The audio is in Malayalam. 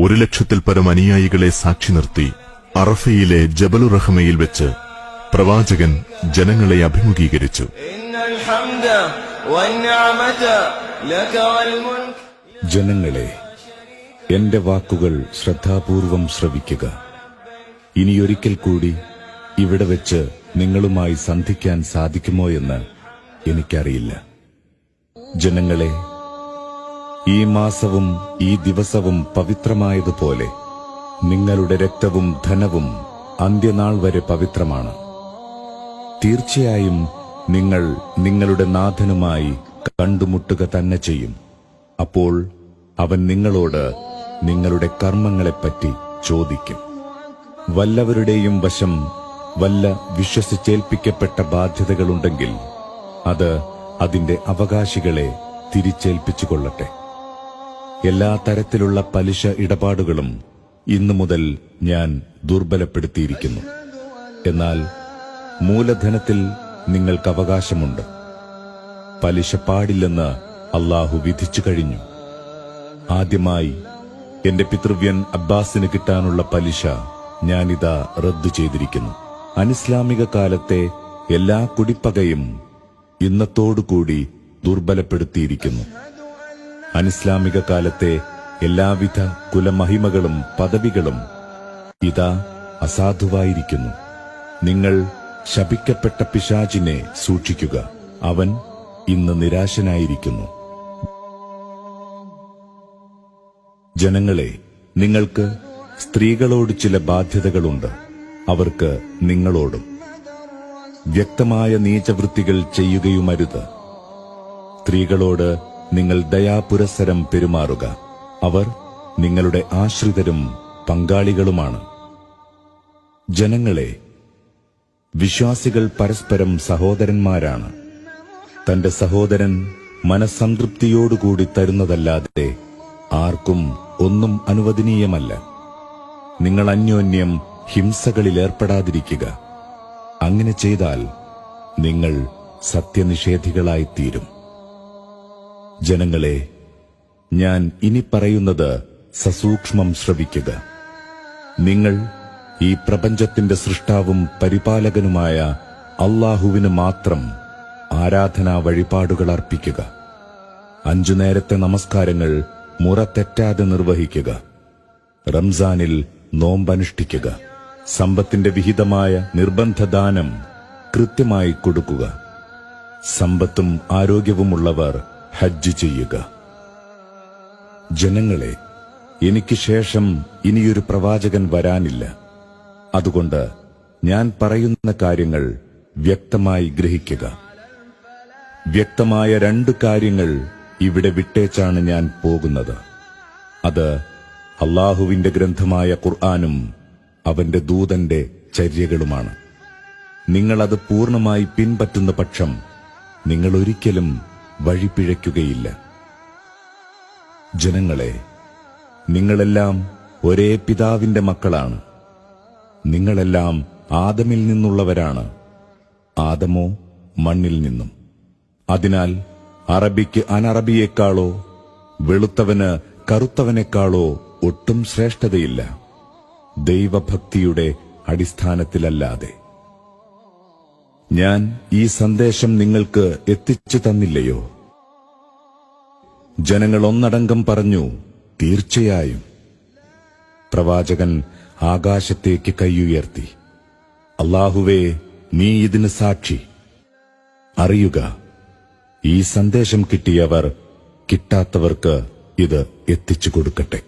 1,00,000-ൽ പരം അനുയായികളെ സാക്ഷി നിർത്തി അറഫയിലെ ജബലുർ റഹ്മയിൽ വെച്ച് പ്രവാചകൻ ജനങ്ങളെ അഭിമുഖീകരിച്ചു. ജനങ്ങളെ, എന്റെ വാക്കുകൾ ശ്രദ്ധാപൂർവം ശ്രവിക്കുക. ഇനിയൊരിക്കൽ കൂടി ഇവിടെ വെച്ച് നിങ്ങളുമായി സന്ധിക്കാൻ സാധിക്കുമോ എന്ന് എനിക്കറിയില്ല. ജനങ്ങളെ, ഈ മാസവും ഈ ദിവസവും പവിത്രമായതുപോലെ നിങ്ങളുടെ രക്തവും ധനവും അന്ത്യനാൾ വരെ പവിത്രമാണ്. തീർച്ചയായും നിങ്ങൾ നിങ്ങളുടെ നാഥനുമായി കണ്ടുമുട്ടുക തന്നെ ചെയ്യും. അപ്പോൾ അവൻ നിങ്ങളോട് നിങ്ങളുടെ കർമ്മങ്ങളെപ്പറ്റി ചോദിക്കും. വല്ലവരുടെയും വശം വല്ല വിശ്വസിച്ചേൽപ്പിക്കപ്പെട്ട ബാധ്യതകളുണ്ടെങ്കിൽ അത് അതിന്റെ അവകാശികളെ തിരിച്ചേൽപ്പിച്ചുകൊള്ളട്ടെ. എല്ലാ തരത്തിലുള്ള പലിശ ഇടപാടുകളും ഇന്നു മുതൽ ഞാൻ ദുർബലപ്പെടുത്തിയിരിക്കുന്നു. എന്നാൽ മൂലധനത്തിൽ നിങ്ങൾക്ക് അവകാശമുണ്ട്. പലിശ പാടില്ലെന്ന് അല്ലാഹു വിധിച്ചു കഴിഞ്ഞു. ആദ്യമായി എന്റെ പിതൃവ്യൻ അബ്ബാസിന് കിട്ടാനുള്ള പലിശ ഞാനിതാ റദ്ദു ചെയ്തിരിക്കുന്നു. അനിസ്ലാമിക കാലത്തെ എല്ലാ കുടിപ്പകയും ഇന്നത്തോടുകൂടി ദുർബലപ്പെടുത്തിയിരിക്കുന്നു. അനിസ്ലാമിക കാലത്തെ എല്ലാവിധ കുലമഹിമകളും പദവികളും ഇതാ അസാധുവായിരിക്കുന്നു. നിങ്ങൾ ശപിക്കപ്പെട്ട പിശാചിനെ സൂക്ഷിക്കുക. അവൻ ഇന്ന് നിരാശനായിരിക്കുന്നു. ജനങ്ങളെ, നിങ്ങൾക്ക് സ്ത്രീകളോട് ചില ബാധ്യതകളുണ്ട്. അവർക്ക് നിങ്ങളോടും. വ്യക്തമായ നീചവൃത്തികൾ ചെയ്യുകയുമരുത്. സ്ത്രീകളോട് നിങ്ങൾ ദയാപുരസ്സരം പെരുമാറുക. അവർ നിങ്ങളുടെ ആശ്രിതരും പങ്കാളികളുമാണ്. ജനങ്ങളെ, വിശ്വാസികൾ പരസ്പരം സഹോദരന്മാരാണ്. തന്റെ സഹോദരൻ മനസ്സംതൃപ്തിയോടുകൂടി തരുന്നതല്ലാതെ ആർക്കും ഒന്നും അനുവദനീയമല്ല. നിങ്ങൾ അന്യോന്യം ഹിംസകളിലേർപ്പെടാതിരിക്കുക. അങ്ങനെ ചെയ്താൽ നിങ്ങൾ സത്യനിഷേധികളായിത്തീരും. ജനങ്ങളെ, ഞാൻ ഇനി പറയുന്നത് സസൂക്ഷ്മം ശ്രവിക്കുക. നിങ്ങൾ ഈ പ്രപഞ്ചത്തിന്റെ സൃഷ്ടാവും പരിപാലകനുമായ അല്ലാഹുവിന് മാത്രം ആരാധനാ വഴിപാടുകൾ അർപ്പിക്കുക. 5 നേരത്തെ നമസ്കാരങ്ങൾ മുറ തെറ്റാതെ നിർവഹിക്കുക. റംസാനിൽ നോമ്പനുഷ്ഠിക്കുക. സമ്പത്തിന്റെ വിഹിതമായ നിർബന്ധദാനം കൃത്യമായി കൊടുക്കുക. സമ്പത്തും ആരോഗ്യവുമുള്ളവർ ഹജ്ജ് ചെയ്യുക. ജനങ്ങളെ, എനിക്ക് ശേഷം ഇനിയൊരു പ്രവാചകൻ വരാനില്ല. അതുകൊണ്ട് ഞാൻ പറയുന്ന കാര്യങ്ങൾ വ്യക്തമായി ഗ്രഹിക്കുക. വ്യക്തമായ 2 കാര്യങ്ങൾ ഇവിടെ വിട്ടേച്ചാണ് ഞാൻ പോകുന്നത്. അത് അല്ലാഹുവിന്റെ ഗ്രന്ഥമായ ഖുർആനും അവന്റെ ദൂതന്റെ ചര്യകളുമാണ്. നിങ്ങളത് പൂർണ്ണമായി പിൻപറ്റുന്ന പക്ഷം നിങ്ങൾ ഒരിക്കലും വഴിപിഴയ്ക്കുകയില്ല. ജനങ്ങളെ, നിങ്ങളെല്ലാം ഒരേ പിതാവിന്റെ മക്കളാണ്. നിങ്ങളെല്ലാം ആദമിൽ നിന്നുള്ളവരാണ്. ആദമോ മണ്ണിൽ നിന്നും. അതിനാൽ അറബിക്ക് അനറബിയേക്കാളോ വെളുത്തവന് കറുത്തവനേക്കാളോ ഒട്ടും ശ്രേഷ്ഠതയില്ല, ദൈവഭക്തിയുടെ അടിസ്ഥാനത്തിലല്ലാതെ. ഞാൻ ഈ സന്ദേശം നിങ്ങൾക്ക് എത്തിച്ചു തന്നില്ലയോ? ജനങ്ങൾ ഒന്നടങ്കം പറഞ്ഞു, തീർച്ചയായും. പ്രവാചകൻ ആകാശത്തേക്ക് കൈയുയർത്തി, അല്ലാഹുവേ, നീ ഇതിന് സാക്ഷി. അറിയുക, ഈ സന്ദേശം കിട്ടിയവർ കിട്ടാത്തവർക്ക് ഇത് എത്തിച്ചു കൊടുക്കട്ടെ.